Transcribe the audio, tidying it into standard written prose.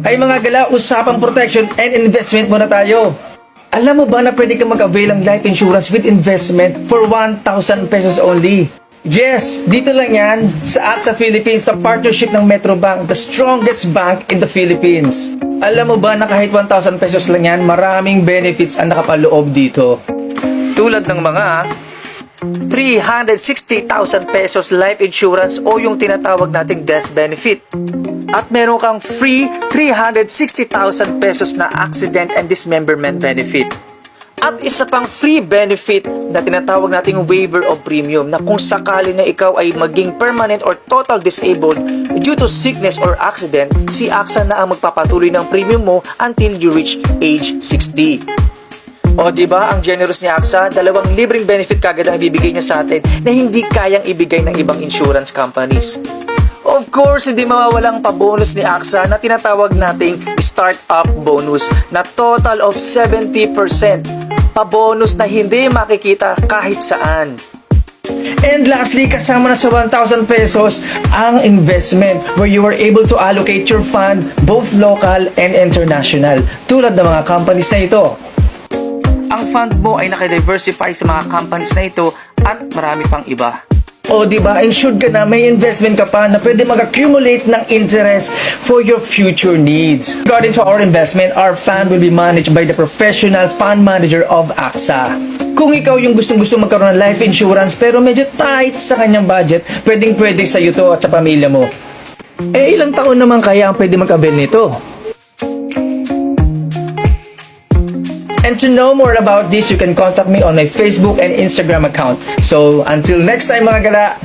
Ay mga gala, usapang protection and investment muna tayo. Alam mo ba na pwede kang mag-avail ng life insurance with investment for 1,000 pesos only? Yes, dito lang yan sa AXA Philippines na partnership ng Metrobank, the strongest bank in the Philippines. Alam mo ba na kahit 1,000 pesos lang yan, maraming benefits ang nakapaloob dito. Tulad ng mga 360,000 pesos life insurance o yung tinatawag nating death benefit. At meron kang free 360,000 pesos na accident and dismemberment benefit. At isa pang free benefit na tinatawag nating waiver of premium na kung sakali na ikaw ay maging permanent or total disabled due to sickness or accident, si AXA na ang magpapatuloy ng premium mo until you reach age 60. O diba, ang generous ni AXA, 2 libreng benefit kagad ang ibibigay niya sa atin na hindi kayang ibigay ng ibang insurance companies. Of course, hindi mawawalang pa-bonus ni AXA na tinatawag nating startup bonus na total of 70%. Pa-bonus na hindi makikita kahit saan. And lastly, kasama na sa 1,000 pesos ang investment where you are able to allocate your fund both local and international tulad ng mga companies na ito. Ang fund mo ay nakadiversify sa mga companies na ito at marami pang iba. O diba, insured ka na, may investment ka pa na pwede mag-accumulate ng interest for your future needs. Regarding to our investment, our fund will be managed by the professional fund manager of AXA. Kung ikaw yung gustong-gusto magkaroon ng life insurance pero medyo tight sa kanyang budget, pwedeng-pwede sa iyo to at sa pamilya mo. Eh ilang taon naman kaya ang pwede mag-avail nito? And to know more about this, you can contact me on my Facebook and Instagram account. So, until next time mga gala,